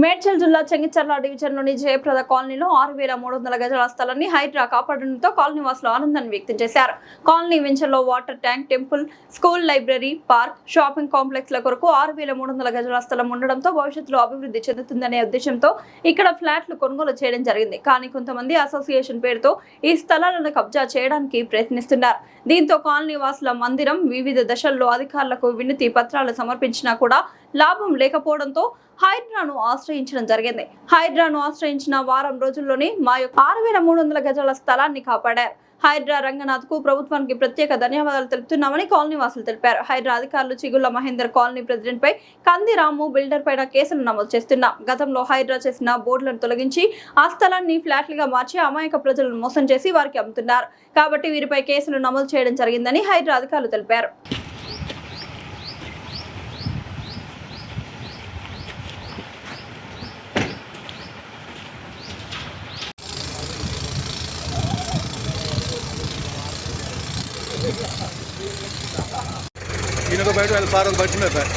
మేడ్చల్ జిల్లా చెంగిచర్ల డివిజన్లోని జయప్రద కాలనీలో 6,300 గజాల స్థలాన్ని హైడ్రా కాపాడడంతో కాలనీ వాసులు ఆనందాన్ని వ్యక్తం చేశారు. కాలనీ వెంచర్లో water tank, temple, school, library, park, shopping కాంప్లెక్స్ల కొరకు 6,300 గజాల స్థలం ఉండడంతో భవిష్యత్తులో అభివృద్ధి చెందుతుందనే ఉద్దేశంతో ఇక్కడ ఫ్లాట్లు కొనుగోలు చేయడం జరిగింది. కానీ కొంతమంది అసోసియేషన్ పేరుతో ఈ స్థలాలను కబ్జా చేయడానికి ప్రయత్నిస్తున్నారు. దీంతో కాలనీ వాసుల మందిరం వివిధ దశల్లో అధికారులకు వినతి పత్రాలు సమర్పించినా కూడా లాభం లేకపోవడంతో హైడ్రాను ఆశ్రయించడం జరిగింది. హైడ్రాను ఆశ్రయించిన వారం రోజుల్లోనే మా యొక్క 6,300 గజాల స్థలాన్ని కాపాడారు. హైడ్రా రంగనాథ్ కు ప్రభుత్వానికి ప్రత్యేక ధన్యవాదాలు తెలుపుతున్నామని కాలనీ వాసులు తెలిపారు. హైడ్రా అధికారులు చిగుళ్ల మహేందర్ కాలనీ ప్రెసిడెంట్ పై కందిరాము బిల్డర్ పైన కేసులు నమోదు చేస్తున్నాం. గతంలో హైడ్రా చేసిన బోర్డులను తొలగించి ఆ స్థలాన్ని ఫ్లాట్లుగా మార్చి అమాయక ప్రజలను మోసం చేసి వారికి అమ్ముతున్నారు. కాబట్టి వీరిపై కేసులు నమోదు చేయడం జరిగిందని హైడ్రా అధికారులు తెలిపారు. इनको बैठो पार्क बैठ में बैठ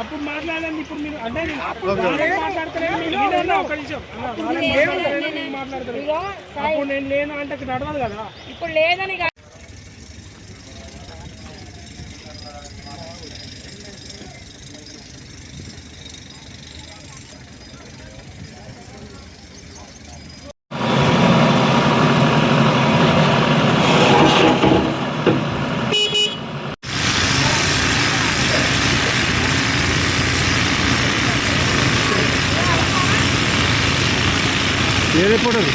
అప్పుడు మాట్లాడండి. ఇప్పుడు మీరు అంటే మాట్లాడతారు అప్పుడు నేను లేను అంటే నడవదు కదా. ఇప్పుడు లేదని ये रिपोर्टर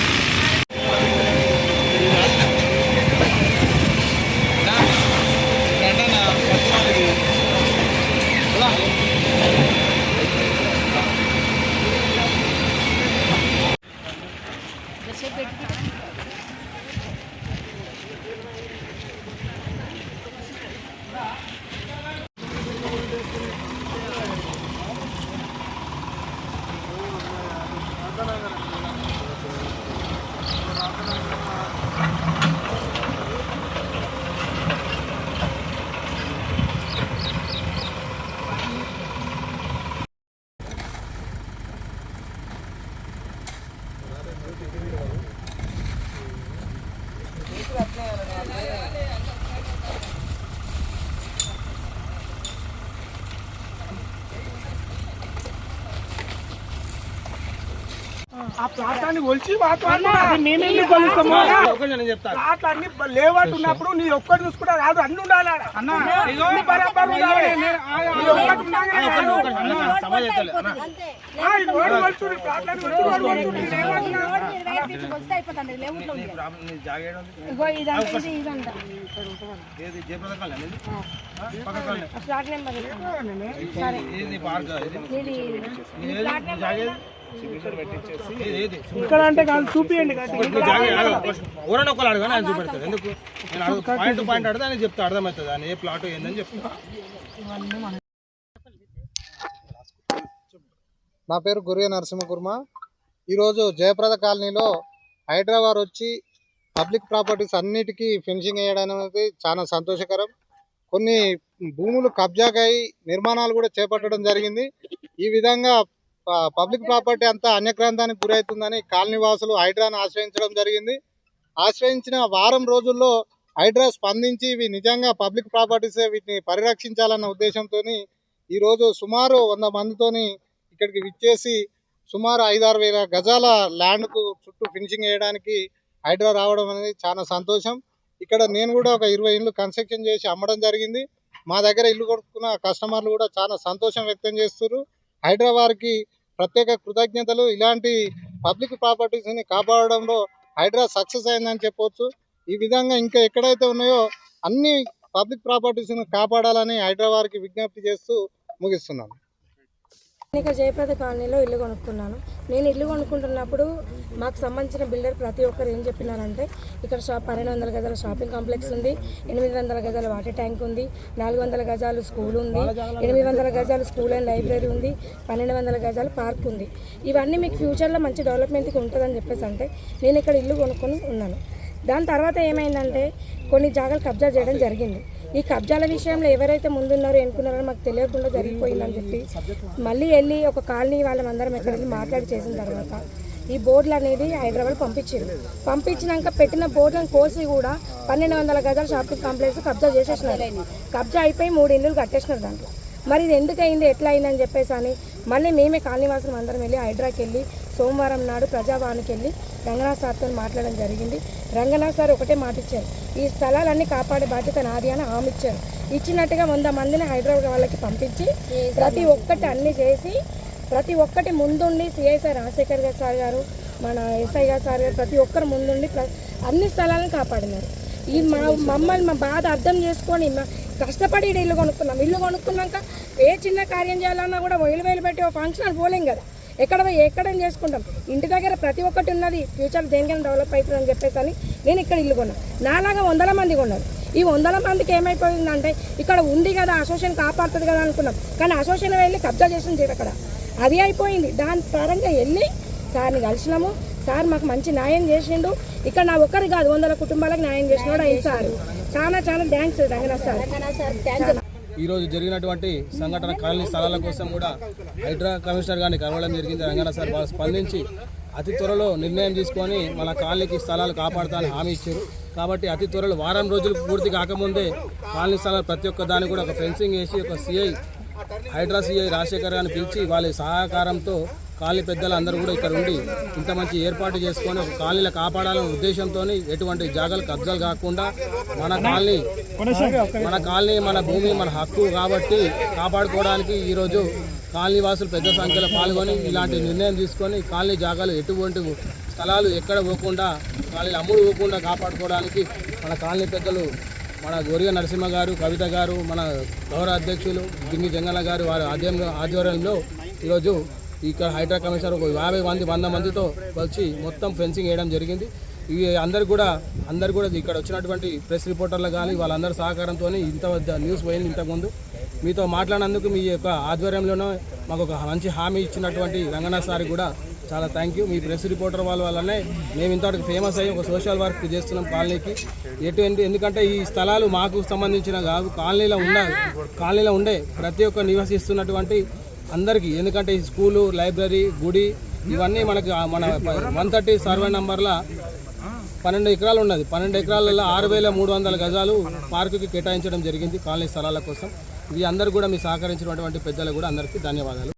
ఆ ప్లాట్లన్నీ కొలిచి మేమే ప్లాట్లన్నీ లేవట్టున్నప్పుడు నీ ఒక్కటి చూసుకుంటా కాదు, అన్ని ఉండాలి. ఇక్కడ అంటే కాదు చూపియండి ఎవరైనా ఒకళ్ళు అడగానే ఆయన చూపెడతాడు. ఎందుకు నేను అడుగు పాయింట్ పాయింట్ అడితే ఆయన చెప్తా, అర్థమవుతుంది ఆయన ఏ ప్లాట్ ఏందని చెప్తా. నా పేరు గురియా నరసింహకుర్మ. ఈరోజు జయప్రద కాలనీలో హైదరాబాద్ వచ్చి పబ్లిక్ ప్రాపర్టీస్ అన్నిటికీ ఫెన్సింగ్ వేయడం అనేది చాలా సంతోషకరం. కొన్ని భూములు కబ్జాకై నిర్మాణాలు కూడా చేపట్టడం జరిగింది. ఈ విధంగా పబ్లిక్ ప్రాపర్టీ అంతా అన్యక్రాంతానికి గురవుతుందని కాలనీ వాసులు హైడ్రాను ఆశ్రయించడం జరిగింది. ఆశ్రయించిన వారం రోజుల్లో హైడ్రా స్పందించి ఇవి నిజంగా పబ్లిక్ ప్రాపర్టీసే, వీటిని పరిరక్షించాలన్న ఉద్దేశంతో ఈరోజు సుమారు 100 మందితోని ఇక్కడికి విచ్చేసి సుమారు 5-6 వేల గజాల ల్యాండ్కు చుట్టూ ఫినిషింగ్ చేయడానికి హైడ్రా రావడం అనేది చాలా సంతోషం. ఇక్కడ నేను కూడా ఒక 20 ఇళ్ళు కన్స్ట్రక్షన్ చేసి అమ్మడం జరిగింది. మా దగ్గర ఇల్లు కొనుక్కున్న కస్టమర్లు కూడా చాలా సంతోషం వ్యక్తం చేస్తున్నారు. హైడ్రా వారికి ప్రత్యేక కృతజ్ఞతలు. ఇలాంటి పబ్లిక్ ప్రాపర్టీస్ని కాపాడడంలో హైడ్రా సక్సెస్ అయిందని చెప్పవచ్చు. ఈ విధంగా ఇంకా ఎక్కడైతే ఉన్నాయో అన్ని పబ్లిక్ ప్రాపర్టీస్ని కాపాడాలని హైడ్రా వారికి విజ్ఞప్తి చేస్తూ ముగిస్తున్నాను. ఇక్కడ జయప్రద కాలనీలో ఇల్లు కొనుక్కున్నాను. నేను ఇల్లు కొనుక్కుంటున్నప్పుడు మాకు సంబంధించిన బిల్డర్ ప్రతి ఒక్కరు ఏం చెప్పినారంటే ఇక్కడ 1200 గజాల షాపింగ్ కాంప్లెక్స్ ఉంది, 800 గజాల వాటర్ ట్యాంక్ ఉంది, 400 గజాలు స్కూల్ ఉంది, 800 గజాలు స్కూల్ అండ్ లైబ్రరీ ఉంది, 1200 గజాలు పార్క్ ఉంది. ఇవన్నీ మీకు ఫ్యూచర్లో మంచి డెవలప్మెంట్కి ఉంటుందని చెప్పేసి అంటే నేను ఇక్కడ ఇల్లు కొనుక్కొని ఉన్నాను. దాని తర్వాత ఏమైందంటే కొన్ని జాగాలు కబ్జా చేయడం జరిగింది. ఈ కబ్జాల విషయంలో ఎవరైతే ముందున్నారో ఎన్నుకున్నారో మాకు తెలియకుండా జరిగిపోయిందని చెప్పి మళ్ళీ వెళ్ళి ఒక కాలనీ వాళ్ళందరం ఎక్కడ వెళ్ళి మాట్లాడి చేసిన తర్వాత ఈ బోర్డులు అనేది హైదరాబాద్ పంపించినాక పెట్టిన బోర్డులను కోసి కూడా 1200 గజాల షాపింగ్ కాంప్లెక్స్ కబ్జా చేసేసినారు. కబ్జా అయిపోయి 3 ఇళ్ళు కట్టేసినారు దాంట్లో. మరి ఇది ఎందుకు అయింది, ఎట్లా అయిందని చెప్పేసి అని మళ్ళీ మేమే కాలనీవాసులు అందరం వెళ్ళి హైడ్రాకి వెళ్ళి సోమవారం నాడు ప్రజాభవన్కి వెళ్ళి రంగనాథ్ సార్తో మాట్లాడడం జరిగింది. రంగనాథ్ సార్ ఒకటే మాట ఇచ్చారు, ఈ స్థలాలన్నీ కాపాడే బాధ్యత నాది అని హామీ ఇచ్చారు. ఇచ్చినట్టుగా 100 మందిని హైదరాబాద్ వాళ్ళకి పంపించి ప్రతి ఒక్కటి అన్నీ చేసి ప్రతి ఒక్కటి ముందుండి సిఐ సార్ రాజశేఖర్ సార్ గారు, మన ఎస్ఐ గారు సార్ గారు ప్రతి ఒక్కరు ముందుండి అన్ని స్థలాలను కాపాడినారు. ఈ మమ్మల్ని మా బాధ అర్థం చేసుకొని కష్టపడి ఇల్లు కొనుక్కున్నాం. ఇల్లు కొనుక్కున్నాక ఏ చిన్న కార్యం చేయాలన్నా కూడా వేలు పెట్టి ఒక ఫంక్షన్ పోలేం కదా, ఎక్కడ చేసుకుంటాం. ఇంటి దగ్గర ప్రతి ఒక్కటి ఉన్నది, ఫ్యూచర్ దేనికైనా డెవలప్ అవుతుందని చెప్పేసి అని నేను ఇక్కడ ఇల్లు కొన్నాను. నాలాగా 100 మంది కొన్నారు. ఈ 100 మందికి ఏమైపోయిందంటే ఇక్కడ ఉంది కదా అసోసియేషన్ కాపాడుతుంది కదా అనుకున్నాం, కానీ అసోసియేషన్ వెళ్ళి కబ్జా చేసిన అక్కడ అది అయిపోయింది. దాని పరంగా వెళ్ళి సార్ని కలిసినాము. సార్ మాకు మంచి న్యాయం చేసిండు. ఇక్కడ నా ఒక్కరు కాదు 100 కుటుంబాలకు న్యాయం చేసినాడు ఆయన సార్. చాలా థ్యాంక్స్ రంగనాథ్ సార్. ఈరోజు జరిగినటువంటి సంఘటన కాలనీ స్థలాల కోసం కూడా హైడ్రా కమిషనర్ గారిని కలవడం జరిగింది. రంగనాథ్ సార్ వాళ్ళు స్పందించి అతి త్వరలో నిర్ణయం తీసుకొని మన కాలనీకి స్థలాలు కాపాడుతానని హామీ ఇచ్చారు. కాబట్టి అతి త్వరలో వారం రోజులు పూర్తి కాకముందే కాలనీ స్థలాలు ప్రతి ఒక్క దాన్ని కూడా ఒక ఫెన్సింగ్ వేసి ఒక సిఐ హైడ్రా సిఐ రాజశేఖర్ గారిని పిలిచి వాళ్ళ సహకారంతో కాలనీ పెద్దలు అందరూ కూడా ఇక్కడ ఉండి ఇంత మంచి ఏర్పాటు చేసుకొని ఒక కాలనీలో కాపాడాలనే ఉద్దేశంతో ఎటువంటి జాగాలు కబ్జాలు కాకుండా మన కాలనీ మన భూమి మన హక్కు కాబట్టి కాపాడుకోవడానికి ఈరోజు కాలనీ వాసులు పెద్ద సంఖ్యలో పాల్గొని ఇలాంటి నిర్ణయం తీసుకొని కాలనీ జాగాలు ఎటువంటి స్థలాలు ఎక్కడ పోకుండా కాలనీలు అమ్ముడు పోకుండా కాపాడుకోవడానికి మన కాలనీ పెద్దలు మన గోరియా నరసింహ గారు, కవిత గారు, మన గౌరవ అధ్యక్షులు దింగి జంగన్న గారు వారి ఆధ్వర్యంలో ఈరోజు ఇక్కడ హైడ్రా కమిషనర్ ఒక 50 మంది 100 మందితో వచ్చి మొత్తం ఫెన్సింగ్ వేయడం జరిగింది. ఇవి అందరు కూడా ఇక్కడ వచ్చినటువంటి ప్రెస్ రిపోర్టర్లు కానీ వాళ్ళందరి సహకారంతో ఇంత న్యూస్ పోయింది. ఇంతకుముందు మీతో మాట్లాడినందుకు మీ యొక్క ఆధ్వర్యంలోనూ మాకు ఒక మంచి హామీ ఇచ్చినటువంటి రంగనాథ్ సార్ కూడా చాలా thank you. Me press reporter వల్లనే మేము ఇంతవరకు ఫేమస్ అయ్యి ఒక సోషల్ వర్క్ చేస్తున్నాం కాలనీకి. ఎందుకంటే ఈ స్థలాలు మాకు సంబంధించిన కాదు, కాలనీలో ఉండే ప్రతి ఒక్క నివసిస్తున్నటువంటి అందరికీ. ఎందుకంటే ఈ స్కూలు, లైబ్రరీ, గుడి ఇవన్నీ మనకి మన 130 సర్వే నంబర్ల 12 ఎకరాలు ఉన్నది. 12 ఎకరాలలో 6300 గజాలు పార్కుకి కేటాయించడం జరిగింది కాలనీ స్థలాల కోసం. ఇవి అందరూ కూడా మీ సహకరించినటువంటి పెద్దలు కూడా అందరికీ ధన్యవాదాలు.